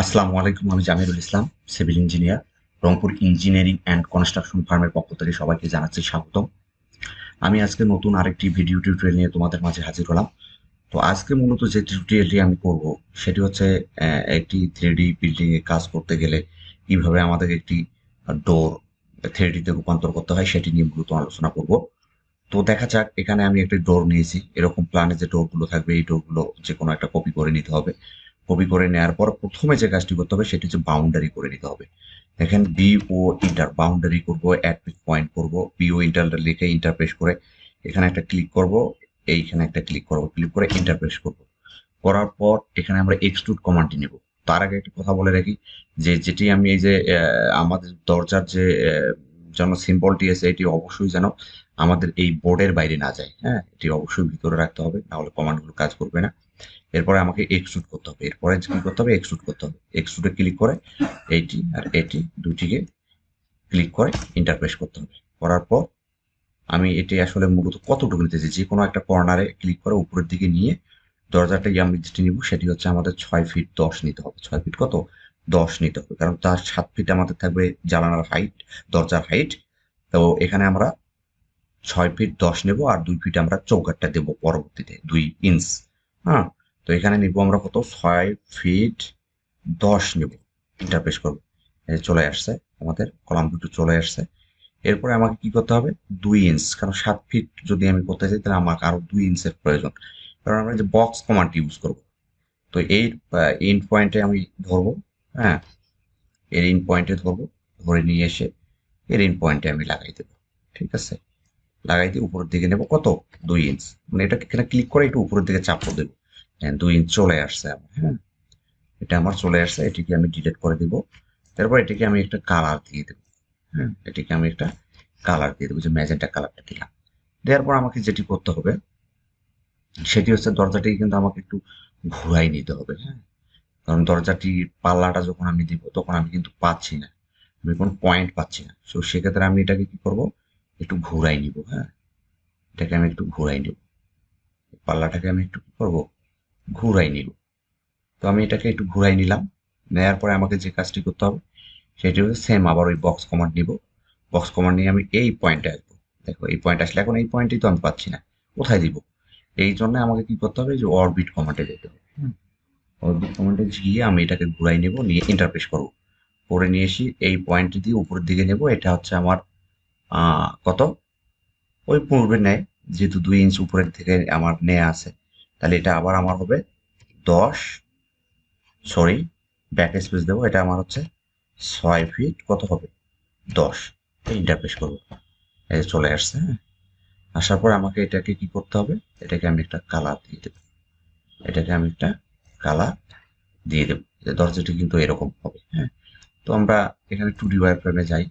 আসসালামু আলাইকুম। আমি Jamirul Islam, civil engineer, Rangpur engineering and construction ফার্মের পক্ষ থেকে সবাইকে জানাচ্ছি স্বাগতম। আমি আজকে নতুন আরেকটি ভিডিও টিউটোরিয়াল নিয়ে তোমাদের মাঝে হাজির হলাম। তো আজকে মূলত যে টিউটোরিয়ালটি আমি করব সেটি হচ্ছে একটি থ্রিডি বিল্ডিং এ কাজ করতে গেলে কিভাবে আমাদের একটি ডোর থ্রিডিতে রূপান্তর করতে হয় সেটি নিয়ে মূলত আলোচনা করব। তো দেখা যাক, এখানে আমি একটা ডোর নিয়েছি। এরকম প্ল্যানে যে ডোরগুলো থাকবে এই ডোরগুলো যে কোনো একটা কপি করে নিতে হবে। কপি করে নেওয়ার পর প্রথমে যে কাজটি করতে হবে সেটি হচ্ছে বাউন্ডারি করে নিতে হবে। দেখেন, বিও ইন্টার বাউন্ডারি করব, অ্যাড পয়েন্ট করব, বিও ইন্টার লিখে ইন্টারপ্রেস করে এখানে একটা ক্লিক করব, এইখানে একটা ক্লিক করব, ক্লিক করে ইন্টারপ্রেস করব। করার পর এখানে আমরা এক্সট্রুড কমান্ডটি নেব। তার আগে একটা কথা বলে রাখি যে যেটি আমি এই যে আমাদের দরজার যে যেন সিম্বলটি আছে এটি অবশ্যই যেন আমাদের এই বোর্ডের বাইরে না যায়। হ্যাঁ, এটি অবশ্যই ভিতরে রাখতে হবে, না হলে কমান্ডগুলো কাজ করবে না। এরপরে আমাকে এক্সট্রুড করতে হবে। এরপরে কি করতে হবে? এক্সট্রুড করতে হবে। এক্সট্রুডে ক্লিক করে এইটি আর এটি দুটিকে ক্লিক করে ইন্টারপ্রেস করতে হবে। করার পর আমি এটি আসলে মূলত কতটুকু নিতে চাই, যে কোনো একটা কর্নারে ক্লিক করে উপরের দিকে নিয়ে দরজাটা আমি যেটি নিব সেটি হচ্ছে আমাদের 6 ফিট 10 নিতে হবে। 6 ফিট কত? 10 নিতে হবে, কারণ তার 7 ফিট আমাদের থাকবে জানালার হাইট, দরজার হাইট। তো এখানে আমরা 6 ফিট 10 নেব, আর 2 ফিট আমরা চৌকাঠটা দেবো পরবর্তীতে 2 ইঞ্চ। হ্যাঁ, তো এখানে নিব আমরা কত? 6 ফিট 10 নেব, ইন্টারপ্রেস করবো। এই চলে আসছে, আমাদের কলাম দুটো চলে আসছে। এরপরে আমাকে কি করতে হবে? 2 ইঞ্চ, কারণ 7 ফিট যদি আমি করতে চাই তাহলে আমাকে আরো 2 ইঞ্চের প্রয়োজন, কারণ আমরা যে বক্স কমান্ড ইউজ করব। তো এই এন্ড পয়েন্টে আমি ধরবো। হ্যাঁ, এর এন্ড পয়েন্টে ধরবো, ধরে নিয়ে এসে এর এন্ড পয়েন্টে আমি লাগাই দেবো। ঠিক আছে, লাগাই দিয়ে উপরের দিকে নেবো কত? 2 ইঞ্চ। মানে এটা এখানে ক্লিক করে একটু উপরের দিকে চাপ দেবো। হ্যাঁ, 2 ইঞ্চ চলে আসছে আমার। হ্যাঁ, এটা আমার চলে আসছে, এটিকে আমি ডিলিট করে দিব। তারপর এটিকে আমি একটা কালার দিয়ে দেবো। হ্যাঁ, এটিকে আমি একটা কালার দিয়ে দেবো, যে ম্যাজেন্টা কালারটা দিলাম। দেওয়ার পর আমাকে যেটি করতে হবে সেটি হচ্ছে দরজাটিকে কিন্তু আমাকে একটু ঘুরাই নিতে হবে। হ্যাঁ, কারণ দরজাটির পাল্লাটা যখন আমি দিব তখন আমি কিন্তু পাচ্ছি না, আমি কোনো পয়েন্ট পাচ্ছি না। তো সেক্ষেত্রে আমি এটাকে কি করব? একটু ঘুরাই নিব। হ্যাঁ, এটাকে আমি একটু ঘুরাই নিব, পাল্লাটাকে আমি একটু কি করবো? ঘুরাই নিব। তো আমি এটাকে একটু ঘুরাই নিলাম। নেয়ার পরে আমাকে যে কাজটি করতে হবে সেটি হচ্ছে সেম আবার ওই বক্স কমান্ড নিব। বক্স কমান্ড নিয়ে আমি এই পয়েন্টে আসবো। দেখো, এই পয়েন্ট আসলে এখন এই পয়েন্টই তো আমি পাচ্ছি না, কোথায় দিব? এই জন্য আমাকে কি করতে হবে? যে অরবিট কমান্ডে যেতে হবে। অরবিট কমান্ডে গিয়ে আমি এটাকে ঘুরাই নেব, নিয়ে ইন্টারপ্রেস করবো। করে নিয়ে এসে এই পয়েন্ট দিয়ে উপরের দিকে নেব। এটা হচ্ছে আমার কত? ওই পূর্বে নেয়, যেহেতু 2 ইঞ্চ উপরের থেকে আমার নেয়া আছে, তাহলে এটা আবার আমার হবে 10। সরি, ব্যাক স্পেস দেবো। এটা আমার হচ্ছে 6 ফিট কত হবে? 10। ইন্টারপ্রেস করবো। এই যে চলে আসছে। হ্যাঁ, আসার পর আমাকে এটাকে কি করতে হবে? এটাকে আমি একটা কালার দিয়ে দেবো। এটাকে আমি একটা কালার দিয়ে দেবো, যে দরজাটি কিন্তু এরকম হবে। হ্যাঁ, তো আমরা এখানে 2D ওয়ার ফ্রেমে যাই,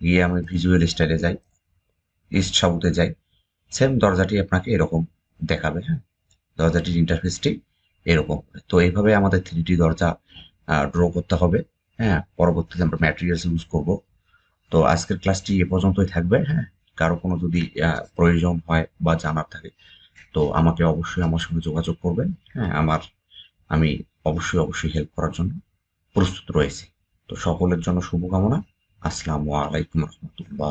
গিয়ে আমি ভিজুয়াল স্টাইলে যাই, ইস্ট সাউথে যাই। সেম দরজাটি আপনাকে এরকম দেখাবে। হ্যাঁ, দরজাটির ইন্টারফেসটি এরকম। তো এইভাবে আমাদের 3D দরজা ড্র করতে হবে। হ্যাঁ, পরবর্তীতে আমরা ম্যাটেরিয়ালস ইউজ করব। তো আজকের ক্লাসটি এ পর্যন্তই থাকবে। হ্যাঁ, কারো কোনো যদি প্রয়োজন হয় বা জানার থাকে তো আমাকে অবশ্যই আমার সঙ্গে যোগাযোগ করবেন। হ্যাঁ, আমি অবশ্যই হেল্প করার জন্য প্রস্তুত রয়েছি। তো সকলের জন্য শুভকামনা। আসসালামু আলাইকুম রহমতুল্লাহ।